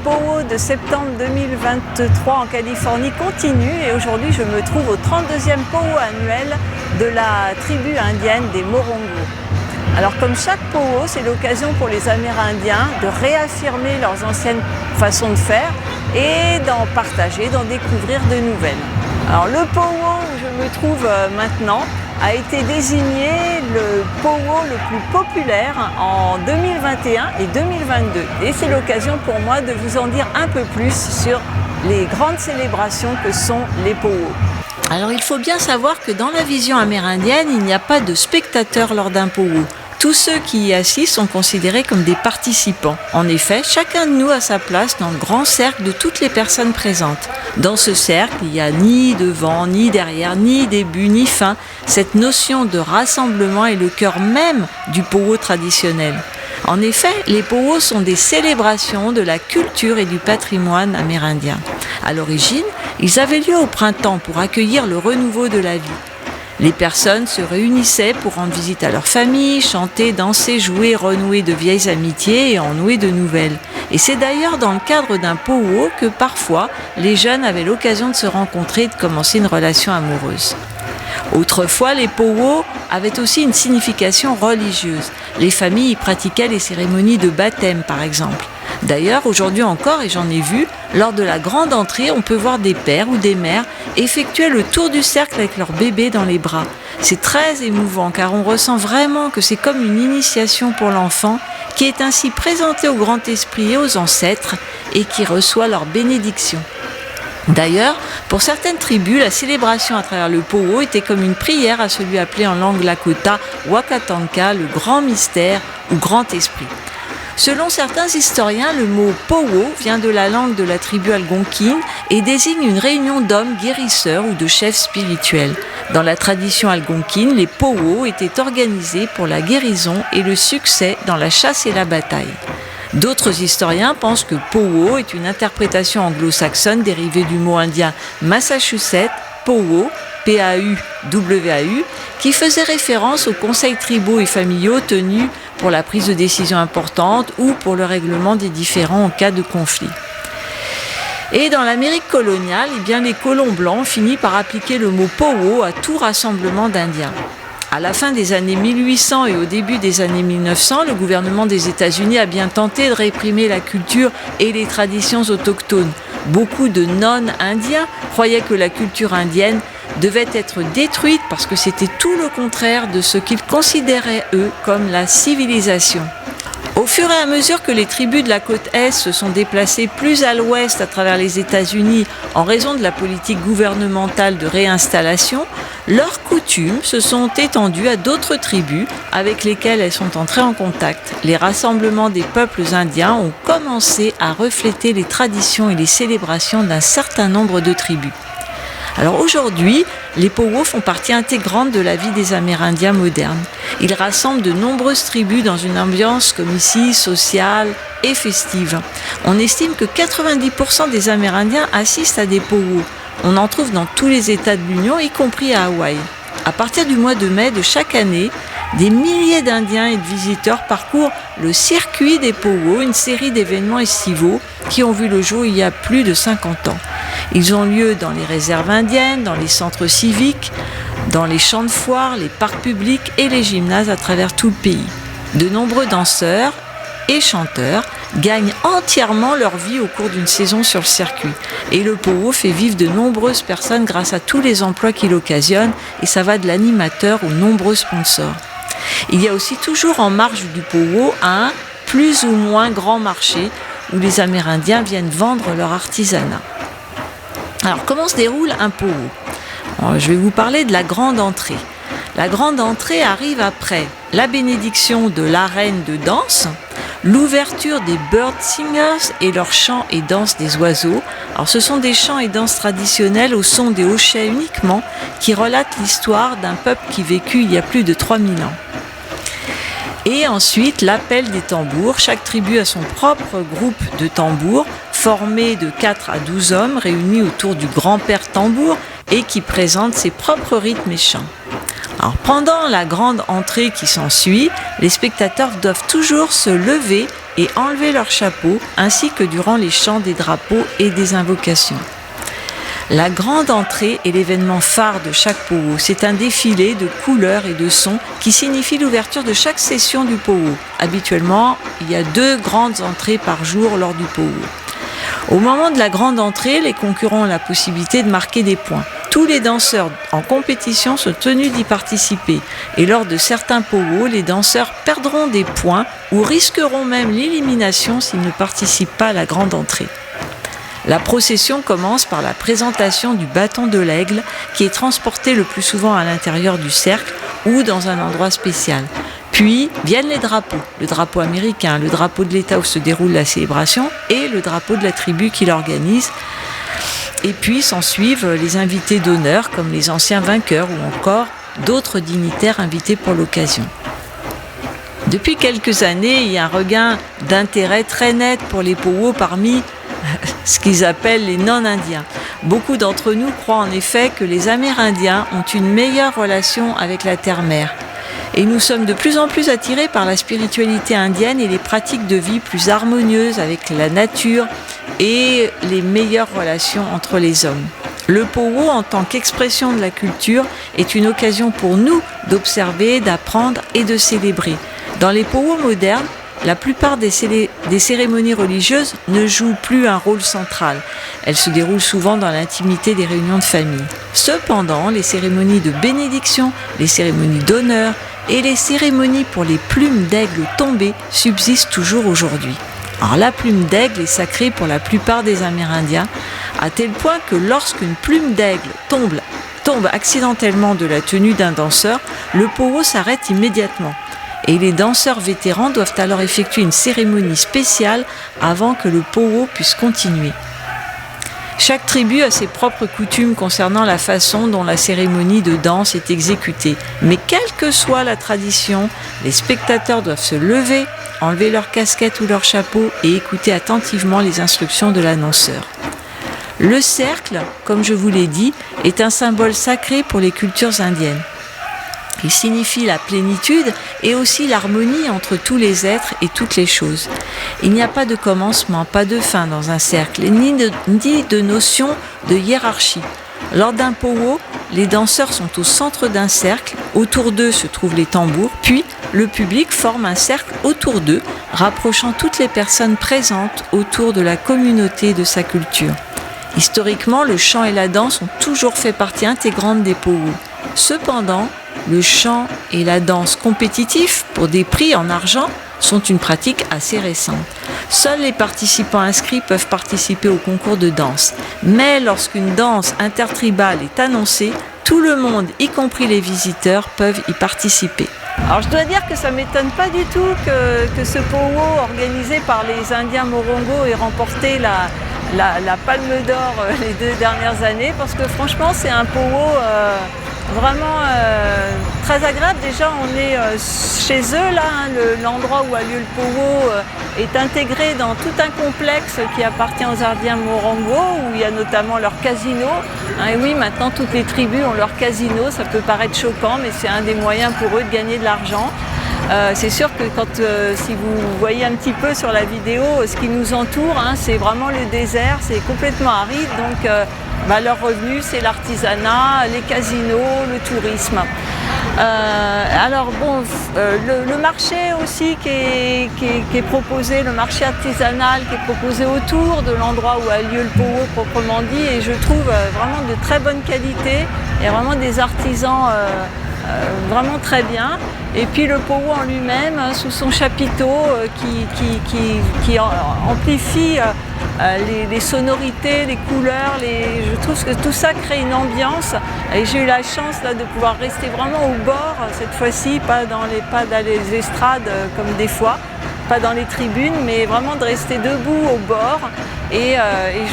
powwow de septembre 2023 en Californie continue et aujourd'hui je me trouve au 32e powwow annuel de la tribu indienne des Morongo. Alors comme chaque powwow, c'est l'occasion pour les Amérindiens de réaffirmer leurs anciennes façons de faire et d'en partager, d'en découvrir de nouvelles. Alors le powwow où je me trouve maintenant a été désigné le powwow le plus populaire en 2021 et 2022. Et c'est l'occasion pour moi de vous en dire un peu plus sur les grandes célébrations que sont les powwows. Alors il faut bien savoir que dans la vision amérindienne, il n'y a pas de spectateurs lors d'un powwow. Tous ceux qui y assistent sont considérés comme des participants. En effet, chacun de nous a sa place dans le grand cercle de toutes les personnes présentes. Dans ce cercle, il n'y a ni devant, ni derrière, ni début, ni fin. Cette notion de rassemblement est le cœur même du powwow traditionnel. En effet, les powwows sont des célébrations de la culture et du patrimoine amérindien. À l'origine, ils avaient lieu au printemps pour accueillir le renouveau de la vie. Les personnes se réunissaient pour rendre visite à leur famille, chanter, danser, jouer, renouer de vieilles amitiés et en nouer de nouvelles. Et c'est d'ailleurs dans le cadre d'un powwow que parfois les jeunes avaient l'occasion de se rencontrer et de commencer une relation amoureuse. Autrefois, les powwows avaient aussi une signification religieuse. Les familles y pratiquaient les cérémonies de baptême, par exemple. D'ailleurs, aujourd'hui encore, et j'en ai vu, lors de la grande entrée, on peut voir des pères ou des mères effectuer le tour du cercle avec leur bébé dans les bras. C'est très émouvant car on ressent vraiment que c'est comme une initiation pour l'enfant qui est ainsi présenté au grand esprit et aux ancêtres et qui reçoit leur bénédiction. D'ailleurs, pour certaines tribus, la célébration à travers le powwow était comme une prière à celui appelé en langue lakota Wakatanka, le grand mystère ou grand esprit. Selon certains historiens, le mot powwow vient de la langue de la tribu algonquine et désigne une réunion d'hommes guérisseurs ou de chefs spirituels. Dans la tradition algonquine, les powwows étaient organisés pour la guérison et le succès dans la chasse et la bataille. D'autres historiens pensent que powwow est une interprétation anglo-saxonne dérivée du mot indien Massachusetts, powwow, P-A-U-W-A-U, qui faisait référence aux conseils tribaux et familiaux tenus pour la prise de décisions importantes ou pour le règlement des différends en cas de conflit. Et dans l'Amérique coloniale, les colons blancs ont fini par appliquer le mot powwow à tout rassemblement d'Indiens. À la fin des années 1800 et au début des années 1900, le gouvernement des États-Unis a bien tenté de réprimer la culture et les traditions autochtones. Beaucoup de non-indiens croyaient que la culture indienne devait être détruite parce que c'était tout le contraire de ce qu'ils considéraient, eux, comme la civilisation. Au fur et à mesure que les tribus de la côte Est se sont déplacées plus à l'ouest à travers les États-Unis en raison de la politique gouvernementale de réinstallation, leurs coutumes se sont étendues à d'autres tribus avec lesquelles elles sont entrées en contact. Les rassemblements des peuples indiens ont commencé à refléter les traditions et les célébrations d'un certain nombre de tribus. Alors aujourd'hui, les powwows font partie intégrante de la vie des Amérindiens modernes. Ils rassemblent de nombreuses tribus dans une ambiance, comme ici, sociale et festive. On estime que 90% des Amérindiens assistent à des powwows. On en trouve dans tous les États de l'Union, y compris à Hawaï. À partir du mois de mai de chaque année, des milliers d'Indiens et de visiteurs parcourent le circuit des powwows, une série d'événements estivaux qui ont vu le jour il y a plus de 50 ans. Ils ont lieu dans les réserves indiennes, dans les centres civiques, dans les champs de foire, les parcs publics et les gymnases à travers tout le pays. De nombreux danseurs et chanteurs gagnent entièrement leur vie au cours d'une saison sur le circuit. Et le powwow fait vivre de nombreuses personnes grâce à tous les emplois qu'il occasionne et ça va de l'animateur aux nombreux sponsors. Il y a aussi toujours en marge du powwow un plus ou moins grand marché où les Amérindiens viennent vendre leur artisanat. Alors, comment se déroule un powwow ? Je vais vous parler de la grande entrée. La grande entrée arrive après la bénédiction de l'arène de danse, l'ouverture des bird singers et leurs chants et danses des oiseaux. Alors, ce sont des chants et danses traditionnels au son des hochets uniquement qui relatent l'histoire d'un peuple qui vécut il y a plus de 3000 ans. Et ensuite, l'appel des tambours. Chaque tribu a son propre groupe de tambours, formé de 4 à 12 hommes réunis autour du grand-père tambour et qui présente ses propres rythmes et chants. Alors, pendant la grande entrée qui s'ensuit, les spectateurs doivent toujours se lever et enlever leur chapeau, ainsi que durant les chants des drapeaux et des invocations. La grande entrée est l'événement phare de chaque powwow. C'est un défilé de couleurs et de sons qui signifie l'ouverture de chaque session du powwow. Habituellement, il y a 2 grandes entrées par jour lors du powwow. Au moment de la grande entrée, les concurrents ont la possibilité de marquer des points. Tous les danseurs en compétition sont tenus d'y participer. Et lors de certains powwows, les danseurs perdront des points ou risqueront même l'élimination s'ils ne participent pas à la grande entrée. La procession commence par la présentation du bâton de l'aigle qui est transporté le plus souvent à l'intérieur du cercle ou dans un endroit spécial. Puis viennent les drapeaux, le drapeau américain, le drapeau de l'État où se déroule la célébration et le drapeau de la tribu qui l'organise. Et puis s'en suivent les invités d'honneur comme les anciens vainqueurs ou encore d'autres dignitaires invités pour l'occasion. Depuis quelques années, il y a un regain d'intérêt très net pour les powwows parmi ce qu'ils appellent les non-indiens. Beaucoup d'entre nous croient en effet que les Amérindiens ont une meilleure relation avec la terre-mère. Et nous sommes de plus en plus attirés par la spiritualité indienne et les pratiques de vie plus harmonieuses avec la nature et les meilleures relations entre les hommes. Le powwow, en tant qu'expression de la culture, est une occasion pour nous d'observer, d'apprendre et de célébrer. Dans les powwows modernes, la plupart des cérémonies religieuses ne jouent plus un rôle central. Elles se déroulent souvent dans l'intimité des réunions de famille. Cependant, les cérémonies de bénédiction, les cérémonies d'honneur et les cérémonies pour les plumes d'aigle tombées subsistent toujours aujourd'hui. Alors, la plume d'aigle est sacrée pour la plupart des Amérindiens, à tel point que lorsqu'une plume d'aigle tombe accidentellement de la tenue d'un danseur, le powwow s'arrête immédiatement. Et les danseurs vétérans doivent alors effectuer une cérémonie spéciale avant que le powwow puisse continuer. Chaque tribu a ses propres coutumes concernant la façon dont la cérémonie de danse est exécutée. Mais quelle que soit la tradition, les spectateurs doivent se lever, enlever leur casquette ou leur chapeau et écouter attentivement les instructions de l'annonceur. Le cercle, comme je vous l'ai dit, est un symbole sacré pour les cultures indiennes. Il signifie la plénitude et aussi l'harmonie entre tous les êtres et toutes les choses. Il n'y a pas de commencement, pas de fin dans un cercle, ni de notion de hiérarchie. Lors d'un powwow, les danseurs sont au centre d'un cercle, autour d'eux se trouvent les tambours, puis le public forme un cercle autour d'eux, rapprochant toutes les personnes présentes autour de la communauté de sa culture. Historiquement, le chant et la danse ont toujours fait partie intégrante des powwows. Cependant, le chant et la danse compétitifs pour des prix en argent sont une pratique assez récente. Seuls les participants inscrits peuvent participer au concours de danse. Mais lorsqu'une danse intertribale est annoncée, tout le monde, y compris les visiteurs, peuvent y participer. Alors je dois dire que ça ne m'étonne pas du tout que ce powwow organisé par les Indiens Morongo ait remporté la Palme d'Or les 2 dernières années, parce que franchement c'est un powwow vraiment très agréable. Déjà on est chez eux là, l'endroit où a lieu le powwow est intégré dans tout un complexe qui appartient aux Indiens Morongo, où il y a notamment leur casino. Et oui, maintenant toutes les tribus ont leur casino, ça peut paraître choquant, mais c'est un des moyens pour eux de gagner de l'argent. C'est sûr que si vous voyez un petit peu sur la vidéo ce qui nous entoure, c'est vraiment le désert, c'est complètement aride, donc leur revenu c'est l'artisanat, les casinos, le tourisme. Le marché aussi qui est proposé, le marché artisanal qui est proposé autour de l'endroit où a lieu le powwow proprement dit, et je trouve vraiment de très bonne qualité. Il y a vraiment des artisans vraiment très bien. Et puis le powwow en lui-même, sous son chapiteau qui amplifie les sonorités, les couleurs, je trouve que tout ça crée une ambiance. Et j'ai eu la chance là, de pouvoir rester vraiment au bord cette fois-ci, pas dans les estrades comme des fois, pas dans les tribunes, mais vraiment de rester debout au bord. Et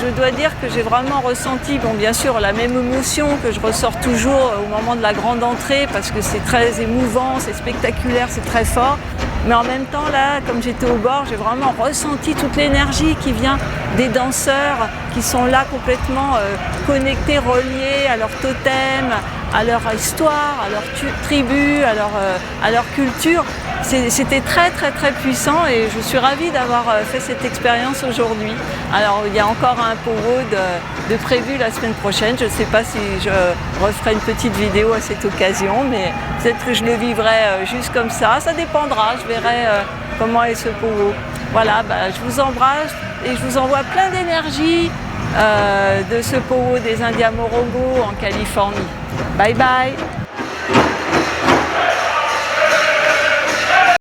je dois dire que j'ai vraiment ressenti, bien sûr, la même émotion que je ressors toujours au moment de la grande entrée, parce que c'est très émouvant, c'est spectaculaire, c'est très fort. Mais en même temps, là, comme j'étais au bord, j'ai vraiment ressenti toute l'énergie qui vient des danseurs qui sont là complètement connectés, reliés à leur totem, à leur histoire, à leur tribu, à leur culture. c'était très puissant et je suis ravie d'avoir fait cette expérience aujourd'hui. Alors il y a encore un powwow de prévu la semaine prochaine. Je ne sais pas si je referai une petite vidéo à cette occasion, mais peut-être que je le vivrai juste comme ça. Ça dépendra, je verrai comment est ce powwow. Voilà, je vous embrasse et je vous envoie plein d'énergie de ce powwow des Indiens Morongo en Californie. Bye bye!